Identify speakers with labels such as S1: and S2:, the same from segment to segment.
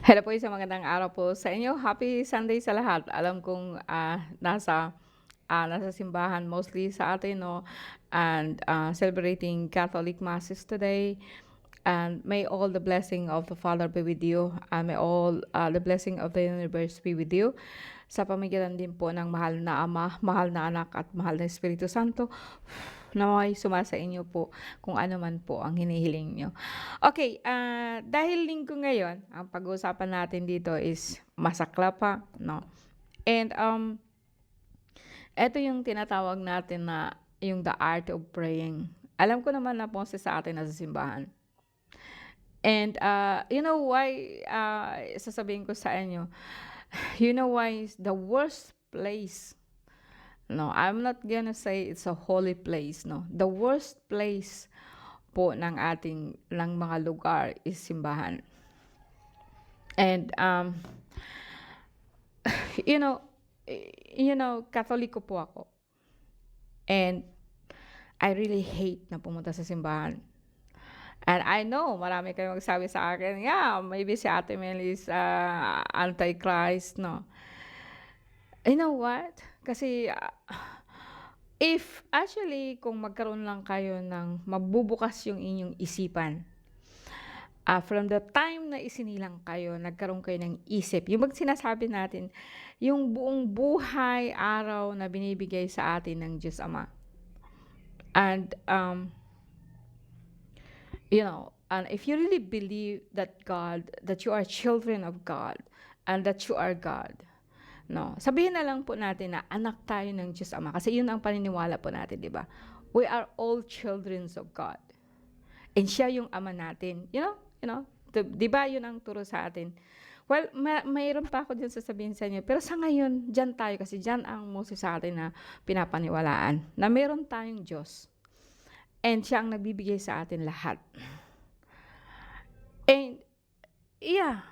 S1: Hello po, isang magandang araw po sa inyo. Happy Sunday sa lahat. Alam kong, nasa simbahan mostly sa atin 'no, and, celebrating Catholic masses today. And may all the blessing of the Father be with you, and may all, the blessing of the universe be with you. Sa pamagitan din po ng mahal na Ama, mahal na Anak, at mahal na Espiritu Santo, nawa'y sumasa inyo po kung ano man po ang hinihiling niyo. Okay, dahil Linggo ngayon, ang pag-uusapan natin dito is masaklapa 'no, and, eto yung tinatawag natin na yung the art of praying. Alam ko naman na boses sa atin nasa simbahan. And, you know why, sasabihin ko sa inyo, you know why is the worst place, no, I'm not gonna say it's a holy place, no. The worst place po ng mga lugar is simbahan. And, you know, Katoliko po ako. And I really hate na pumunta sa simbahan. And I know marami kayong magsabi sa akin, "Yeah, maybe si Ate Mel is, antichrist," 'no. You know what? Kasi, if actually kung magkaroon lang kayo ng mabubukas yung inyong isipan, from the time na isinilang kayo, nagkaroon kayo ng isip, yung sinasabi natin, yung buong buhay, araw na binibigay sa atin ng Diyos Ama. And, and if you really believe that you are children of God, and that you are God, no, sabihin na lang po natin na anak tayo ng Diyos Ama, kasi yun ang paniniwala po natin, di ba? We are all children of God. And siya yung ama natin. Di ba yun ang turo sa atin? Well, mayroon pa ako dyan sasabihin sa inyo. Pero sa ngayon, dyan tayo, kasi dyan ang most sa atin na pinapaniwalaan, na meron tayong Diyos. And siya ang nagbibigay sa atin lahat. And, yeah.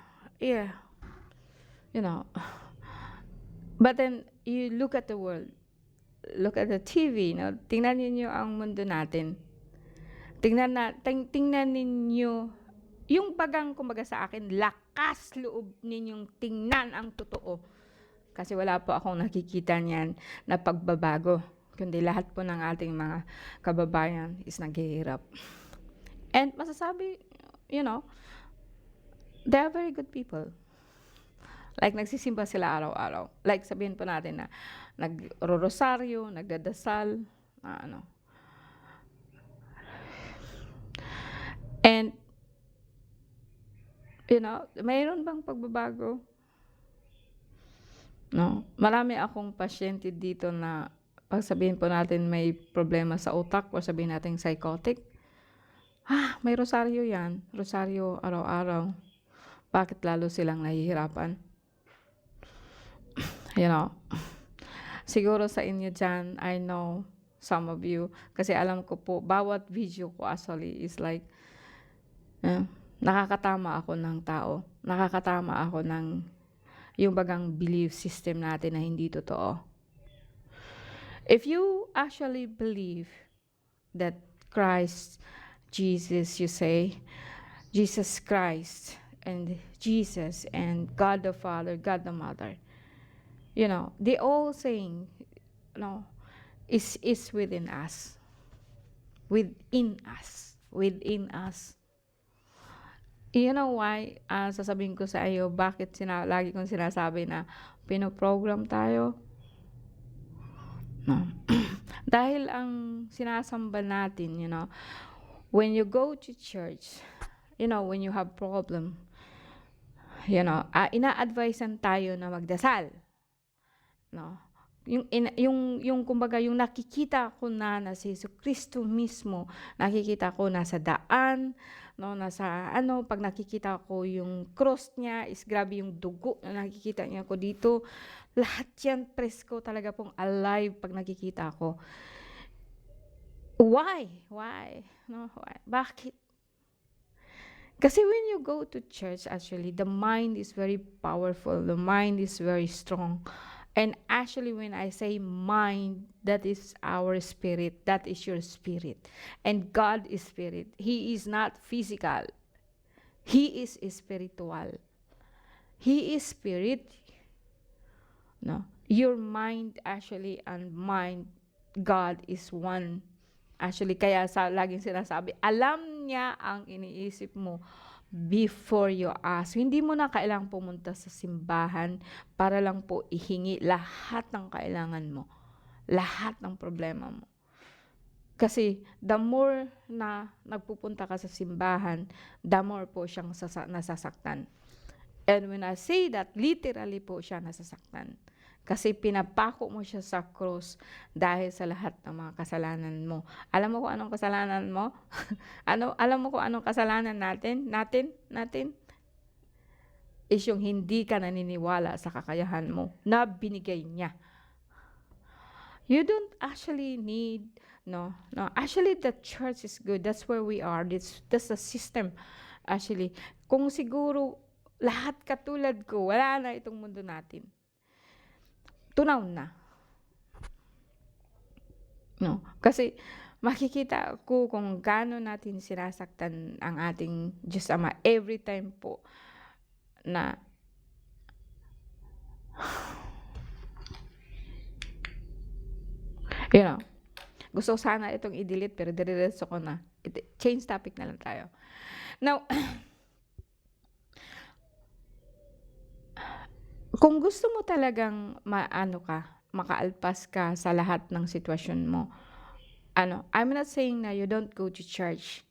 S1: But then, you look at the world. Look at the TV, no? Tingnan ninyo ang mundo natin. Tingnan ninyo, yung bagang kumbaga sa akin, lakas loob ninyong tingnan ang totoo. Kasi wala po akong nakikita niyan na pagbabago. Kundi lahat po ng ating mga kababayan is naghihirap. And masasabi, they are very good people. Like, nagsisimba sila araw-araw. Like, sabihin po natin na nagro-rosaryo, nagdadasal, And, mayroon bang pagbabago? No. Marami akong pasyente dito na pag sabihin po natin may problema sa utak o sabihin natin psychotic, may rosaryo yan. Rosaryo araw-araw. Bakit lalo silang nahihirapan? Siguro sa inyo dyan, I know some of you, kasi alam ko po, bawat video ko actually is like, nakakatama ako ng tao. Nakakatama ako ng yung bagang belief system natin na hindi totoo. If you actually believe that Christ, Jesus, you say, Jesus Christ, and Jesus, and God the Father, God the Mother, they all saying, is within us. Within us. Within us. You know why? Sasabihin ko sa iyo, bakit lagi kong sinasabi na pinoprogram tayo? No. Dahil ang sinasamba natin, when you go to church, when you have problem, ina-advisean tayo na magdasal. No. Yung kumbaga yung nakikita ko na si Jesucristo mismo, nakikita ko nasa daan, no, pag nakikita ko yung cross niya, is grabe yung dugo na nakikita niya ko dito. Lahat yan presko talaga pong alive pag nakikita ko. Why? No, why? Bakit? Kasi when you go to church, actually, the mind is very powerful. The mind is very strong. And actually, when I say mind, that is our spirit. That is your spirit. And God is spirit. He is not physical. He is spiritual. He is spirit. No? Your mind actually and mind, God is one. Actually, kaya laging sinasabi, alam niya ang iniisip mo before you ask. Hindi mo na kailangang pumunta sa simbahan para lang po ihingi lahat ng kailangan mo. Lahat ng problema mo. Kasi the more na nagpupunta ka sa simbahan, the more po siyang nasasaktan. And when I say that, literally po siya nasasaktan. Kasi pinapako mo siya sa cross dahil sa lahat ng mga kasalanan mo. Alam mo kung anong kasalanan mo? Alam mo kung anong kasalanan natin? Is yung hindi ka naniniwala sa kakayahan mo na binigay niya. You don't actually need, no. Actually, the church is good. That's where we are. That's the system. Actually, kung siguro lahat katulad ko, wala na itong mundo natin. Tunaw na. No, kasi makikita ko kung gaano natin sinasaktan ang ating Diyos Ama every time po na gusto ko sana itong i-delete pero dire-diretso ko na. Change topic na lang tayo. Now, kung gusto mo talagang makaalpas ka sa lahat ng sitwasyon mo, I'm not saying na you don't go to church.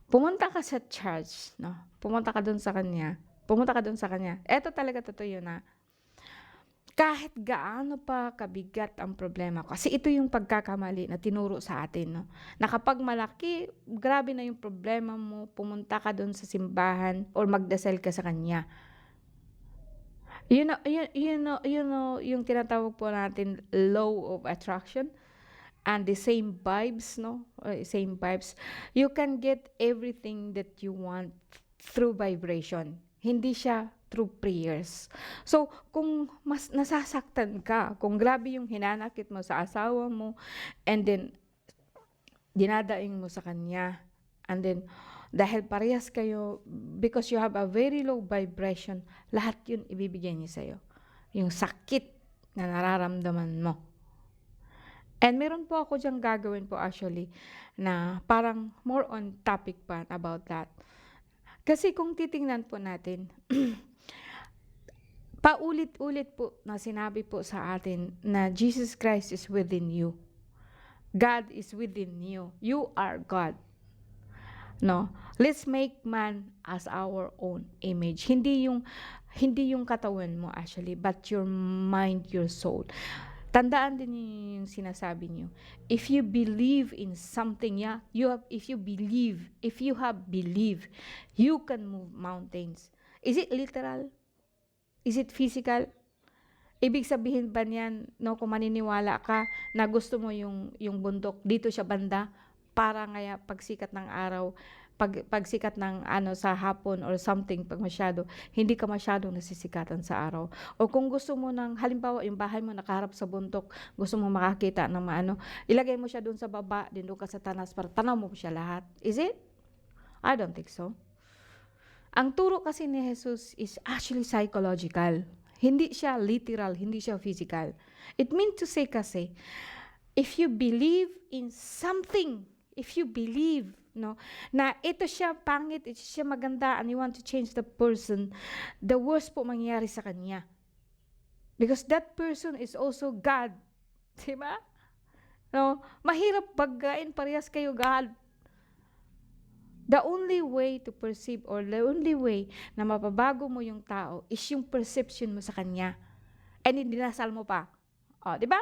S1: Pumunta ka sa church, no? Pumunta ka doon sa Kanya. Eto talaga totoo yun na kahit gaano pa kabigat ang problema, kasi ito yung pagkakamali na tinuro sa atin, no? Na kapag malaki, grabe na yung problema mo, pumunta ka doon sa simbahan or magdasal ka sa Kanya. You know, yung tinatawag po natin law of attraction and the same vibes, no? Same vibes. You can get everything that you want through vibration. Hindi siya through prayers. So, kung mas nasasaktan ka, kung grabe yung hinanakit mo sa asawa mo, and then, dinadaing mo sa kanya, and then, dahil parehas kayo, because you have a very low vibration, lahat yun ibibigay niya sa'yo. Yung sakit na nararamdaman mo. And meron po ako diyang gagawin po actually, na parang more on topic pa about that. Kasi kung titingnan po natin, paulit-ulit po na sinabi po sa atin na Jesus Christ is within you. God is within you. You are God. No? Let's make man as our own image. Hindi yung katawan mo actually, but your mind, your soul. Tandaan din yung sinasabi niyo. If you believe in something, if you have belief, you can move mountains. Is it literal? Is it physical? Ibig sabihin ba niyan, no, kung maniniwala ka na gusto mo yung bundok dito siya banda para ngaya pagsikat ng araw, pagsikat ng sa hapon or something, pag masyado, hindi ka masyadong nasisikatan sa araw. O kung gusto mo ng, halimbawa, yung bahay mo nakaharap sa bundok, gusto mo makakita ng ilagay mo siya doon sa baba, din doon ka sa tanas, para tanaw mo siya lahat. Is it? I don't think so. Ang turo kasi ni Jesus is actually psychological. Hindi siya literal, hindi siya physical. It means to say kasi, if you believe in something, if you believe, no, na ito siya pangit, ito siya maganda, and you want to change the person, the worst po mangyayari sa kanya. Because that person is also God. Diba? No? Mahirap bagain, parehas kayo God. The only way to perceive or the only way na mapabago mo yung tao is yung perception mo sa kanya. And hindi dinasal mo pa. Diba?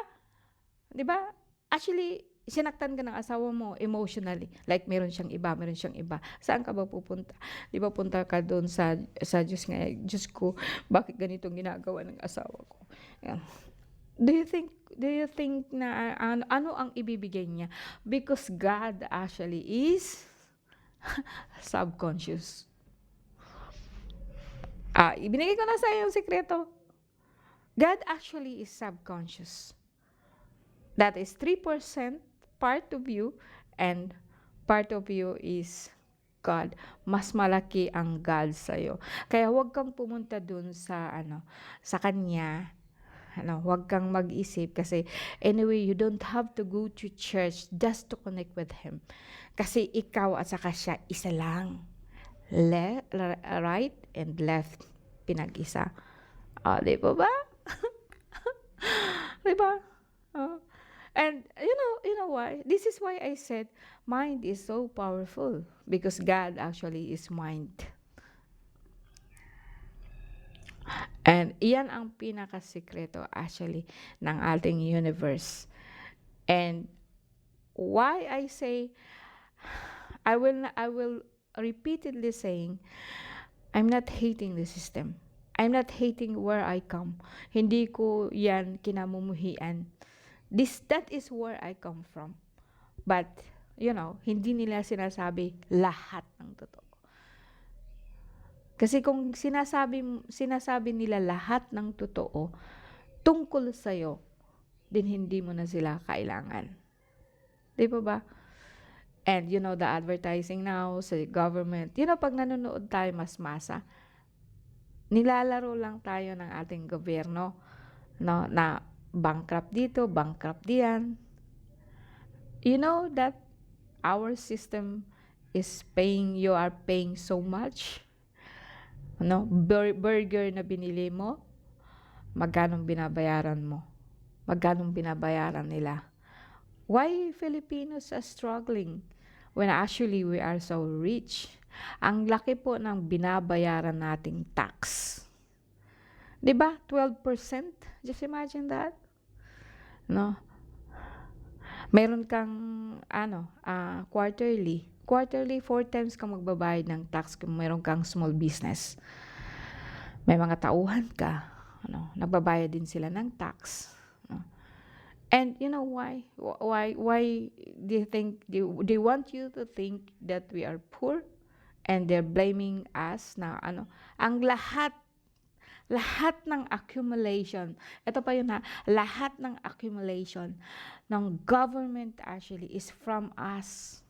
S1: Diba? Actually, sinaktan ka ng asawa mo emotionally. Like, meron siyang iba. Saan ka ba pupunta? Di ba punta ka doon sa Diyos nga, Diyos ko, bakit ganitong ginagawa ng asawa ko? Yeah. Do you think na ano ang ibibigay niya? Because God actually is subconscious. Ibinigay ko na sa iyo yung sekreto. God actually is subconscious. That is 3% part of you, and part of you is God, mas malaki ang God sa'yo. Kaya huwag kang pumunta dun sa, sa Kanya. Huwag kang mag-isip kasi anyway, you don't have to go to church just to connect with Him. Kasi ikaw at saka siya, isa lang. Right and left, pinag-isa. Di ba? Di ba? Oh. And you know why? This is why I said mind is so powerful because God actually is mind. And iyan ang pinakasikreto actually ng ating universe. And why I say I will repeatedly saying I'm not hating the system. I'm not hating where I come. Hindi ko yan kinamumuhian. That is where I come from. But, hindi nila sinasabi lahat ng totoo. Kasi kung sinasabi nila lahat ng totoo tungkol sa'yo, din hindi mo na sila kailangan. Di ba? And the advertising now sa government, pag nanonood tayo mas-masa, nilalaro lang tayo ng ating gobyerno, no, na bankrupt dito, bankrupt diyan. You know that our system you are paying so much. Burger na binili mo, magkano binabayaran mo? Magkano binabayaran nila? Why Filipinos are struggling when actually we are so rich? Ang laki po ng binabayaran nating tax. 'Di ba? 12%. Just imagine that. No? Meron kang quarterly. Quarterly, 4 times ka magbabayad ng tax kung meron kang small business. May mga tauhan ka, nagbabayad din sila ng tax. And you know why? Why do you think they want you to think that we are poor and they're blaming us na ang lahat ng accumulation, ito pa yun lahat ng accumulation ng government actually is from us.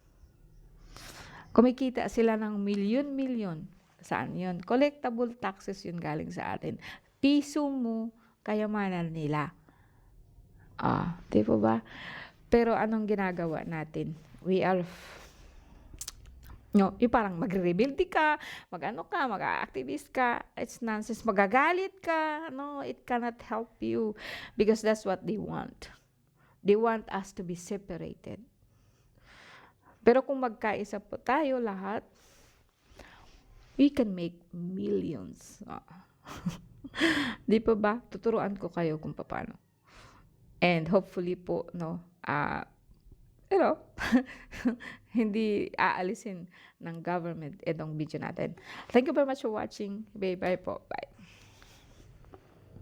S1: Kumikita sila ng milyon-milyon. Saan yun? Collectible taxes yun galing sa atin. Piso mo, kayamanan nila. Di ba? Pero anong ginagawa natin? We are yung parang magre-rebuild ka, mag-activist ka, it's nonsense, magagalit ka, it cannot help you because that's what they want. They want us to be separated. Pero kung magkaisa po tayo lahat, we can make millions. Di pa ba? Tuturuan ko kayo kung paano. And hopefully po, hindi aalisin ng government itong video natin. Thank you very much for watching. Bye-bye po. Bye.